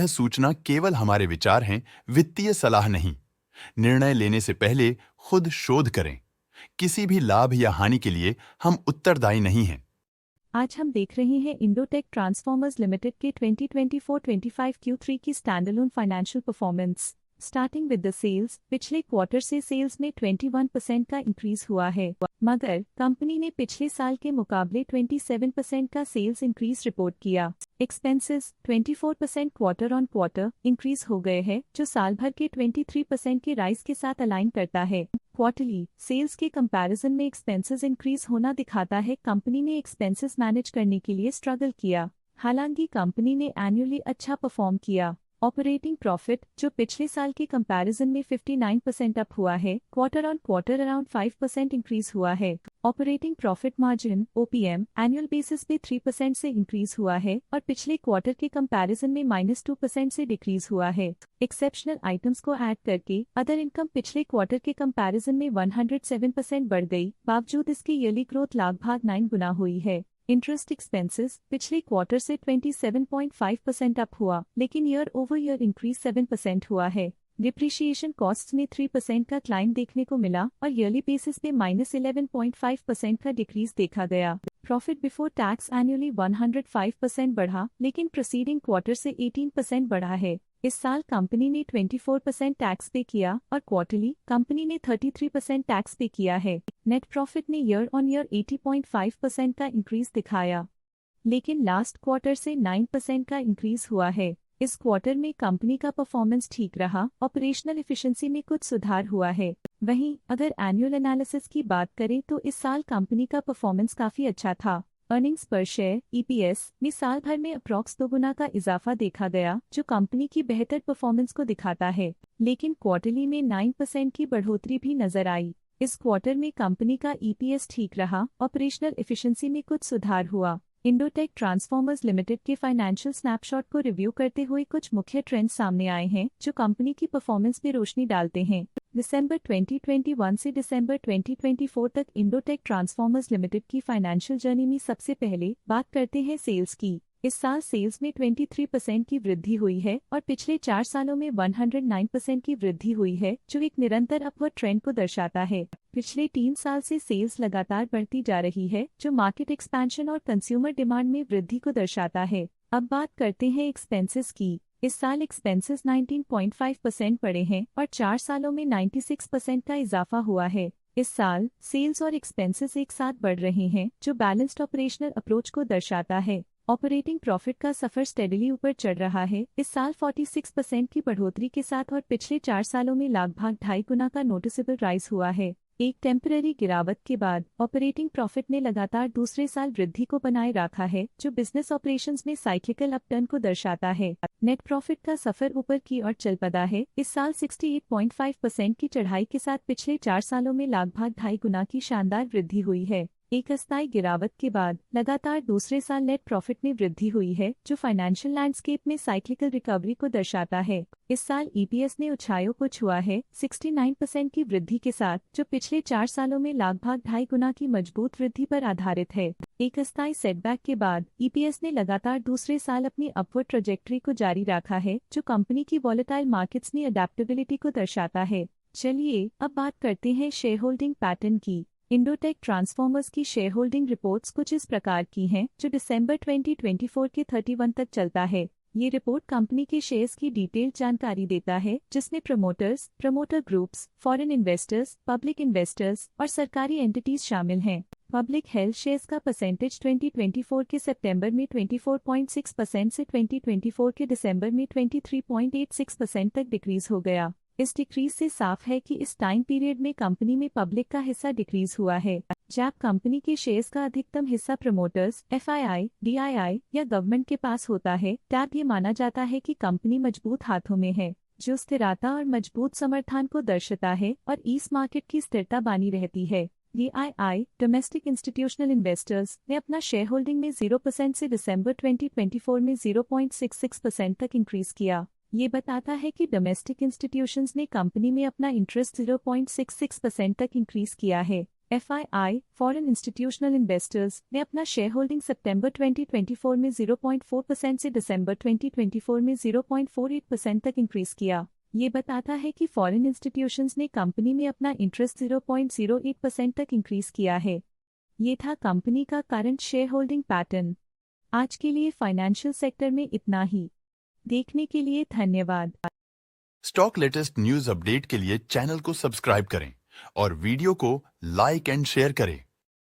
सूचना केवल हमारे विचार हैं, वित्तीय सलाह नहीं। निर्णय लेने से पहले खुद शोध करें। किसी भी लाभ या हानि के लिए हम उत्तरदायी नहीं हैं। आज हम देख रहे हैं इंडोटेक ट्रांसफॉर्मर्स लिमिटेड के 2024-25 Q3 की standalone financial performance. Starting with the sales, पिछले क्वार्टर से सेल्स में 21% का इंक्रीज हुआ है, मगर कंपनी ने पिछले साल के मुकाबले 27% का सेल्स इंक्रीज रिपोर्ट किया। Expenses 24% quarter on quarter increase हो गए हैं, जो साल भर के 23% के राइज के साथ अलाइन करता है। क्वार्टरली सेल्स के कंपैरिजन में एक्सपेंसेस इंक्रीज होना दिखाता है कंपनी ने एक्सपेंसेस मैनेज करने के लिए स्ट्रगल किया। हालांकि कंपनी ने एनुअली अच्छा परफॉर्म किया। ऑपरेटिंग प्रॉफिट, जो पिछले साल के कंपैरिजन में 59% अप हुआ है, quarter on quarter around 5% increase हुआ है। Operating profit margin OPM annual basis पे 3% से इंक्रीज हुआ है और पिछले क्वार्टर के कंपैरिजन में -2% से डिक्रीज हुआ है। एक्सेप्शनल आइटम्स को ऐड करके अदर इनकम पिछले क्वार्टर के कंपैरिजन में 107% बढ़ गई, बावजूद इसकी ईयरली ग्रोथ लगभग 9 गुना हुई है। इंटरेस्ट एक्सपेंसेस पिछले क्वार्टर से 27.5% अप हुआ, लेकिन ईयर ओवर ईयर इंक्रीज 7% हुआ है। डिप्रिशिएशन कॉस्ट्स में 3% का क्लाइम देखने को मिला और ईयरली बेसिस पे -11.5% का डिक्रीज देखा गया। प्रॉफिट बिफोर टैक्स एनुअली 105% बढ़ा, लेकिन प्रीसीडिंग क्वार्टर से 18% बढ़ा है। इस साल कंपनी ने 24% टैक्स पे किया और क्वार्टरली कंपनी ने 33% टैक्स पे किया है। नेट प्रॉफिट ने ईयर ऑन ईयर 80.5% का इंक्रीज दिखाया, लेकिन लास्ट क्वार्टर से 9% का इंक्रीज हुआ है। इस क्वार्टर में कंपनी का परफॉर्मेंस ठीक रहा, ऑपरेशनल एफिशिएंसी में कुछ सुधार हुआ है। वहीं अगर एनुअल एनालिसिस की बात करें तो इस साल कंपनी का परफॉर्मेंस काफी अच्छा था। अर्निंग्स पर शेयर EPS में साल भर में अप्रॉक्स 2 गुना का इजाफा देखा गया, जो कंपनी की बेहतर परफॉर्मेंस को दिखाता है। लेकिन क्वार्टरली में 9% की बढ़ोतरी भी नजर आई। इस क्वार्टर में कंपनी का EPS ठीक रहा, ऑपरेशनल एफिशिएंसी में कुछ सुधार हुआ। इंडोटेक ट्रांसफॉर्मर्स लिमिटेड के फाइनेंशियल स्नैपशॉट को रिव्यू करते हुए कुछ मुख्य ट्रेंड्स सामने आए हैं, जो कंपनी की परफॉर्मेंस में रोशनी डालते हैं। दिसंबर 2021 से दिसंबर 2024 तक इंडोटेक ट्रांसफॉर्मर्स लिमिटेड की फाइनेंशियल जर्नी में सबसे पहले बात करते हैं सेल्स की। इस साल सेल्स में 23% की वृद्धि हुई है और पिछले 4 सालों में 109% की वृद्धि हुई है, जो एक निरंतर अपवर्ड ट्रेंड को दर्शाता है। पिछले 3 साल से सेल्स लगातार बढ़ती जा रही है, जो मार्केट एक्सपेंशन और कंज्यूमर डिमांड में वृद्धि को दर्शाता है। अब बात करते हैं एक्सपेंसेस की। इस साल एक्सपेंसेस 19.5% बढ़े हैं और 4 सालों में 96% का इजाफा हुआ है। इस साल सेल्स और एक्सपेंसेस एक साथ बढ़ रहे हैं, जो बैलेंस्ड ऑपरेशनल अप्रोच को दर्शाता है। ऑपरेटिंग प्रॉफिट का सफर स्टेडली ऊपर चढ़ रहा है, इस साल 46% की बढ़ोतरी के साथ और पिछले 4 सालों में लगभग 2.5 गुना का नोटिसेबल राइज हुआ है। एक टेम्पररी गिरावट के बाद ऑपरेटिंग प्रॉफिट ने लगातार दूसरे साल वृद्धि को बनाए रखा है, जो बिजनेस ऑपरेशंस में साइक्लिकल अपटर्न को दर्शाता है। नेट प्रॉफिट का सफर ऊपर की ओर चल पड़ा है, इस साल 68.5% की चढ़ाई के साथ पिछले 4 सालों में लगभग 2.5 गुना की शानदार वृद्धि हुई है। एक अस्थायी गिरावट के बाद लगातार दूसरे साल नेट प्रॉफिट में वृद्धि हुई है, जो फाइनेंशियल लैंडस्केप में साइक्लिकल रिकवरी को दर्शाता है। इस साल EPS ने ऊंचाइयों को छुआ है, 69% की वृद्धि के साथ, जो पिछले 4 सालों में लगभग 2.5 गुना की मजबूत वृद्धि पर आधारित है। एक अस्थायी सेटबैक के बाद EPS ने लगातार दूसरे साल अपनी अपवर्ड ट्रैजेक्टरी को जारी रखा है, जो कंपनी की वॉलेटाइल मार्केट्स में अडेप्टेबिलिटी को दर्शाता है। चलिए अब बात करते हैं शेयर होल्डिंग पैटर्न की। इंडोटेक ट्रांसफॉर्मर्स की शेयर होल्डिंग रिपोर्ट्स कुछ इस प्रकार की हैं, जो दिसंबर 2024 के 31 तक चलता है। ये रिपोर्ट कंपनी के शेयर्स की डिटेल्ड जानकारी देता है, जिसमें promoters, promoter groups, foreign investors, public investors और सरकारी एंटिटीज शामिल हैं। पब्लिक हेल्थ शेयर्स का परसेंटेज 2024 के सितंबर में 24.6% से 2024 के दिसंबर में 23.86% तक डिक्रीज हो गया। इस डिक्रीज से साफ है कि इस टाइम पीरियड में कंपनी में पब्लिक का हिस्सा डिक्रीज हुआ है। जब कंपनी के शेयर्स का अधिकतम हिस्सा प्रमोटर्स, FII, DII या गवर्नमेंट के पास होता है, तब ये माना जाता है कि कंपनी मजबूत हाथों में है, जो स्थिरता और मजबूत समर्थन को दर्शाता है और इस मार्केट की स्थिरता बनी रहती है। DII, डोमेस्टिक इंस्टीट्यूशनल इन्वेस्टर्स, ने अपना शेयर होल्डिंग में 0% से दिसंबर 2024 में 0.66% तक इंक्रीज किया। ये बताता है कि डोमेस्टिक इंस्टीट्यूशंस ने कंपनी में अपना इंटरेस्ट 0.66% तक इंक्रीज किया है। FII, फॉरेन इंस्टीट्यूशनल इन्वेस्टर्स ने अपना शेयर होल्डिंग सितंबर 2024 में 0.4% से दिसंबर 2024 में 0.48% तक इंक्रीज किया। ये बताता है कि फॉरेन इंस्टीट्यूशंस ने कंपनी में अपना इंटरेस्ट 0.08% तक इंक्रीज किया है। ये था कंपनी का करंट शेयर होल्डिंग पैटर्न। आज के लिए फाइनेंशियल सेक्टर में इतना ही। देखने के लिए धन्यवाद। स्टॉक लेटेस्ट न्यूज अपडेट के लिए चैनल को सब्सक्राइब करें और वीडियो को लाइक एंड शेयर करें।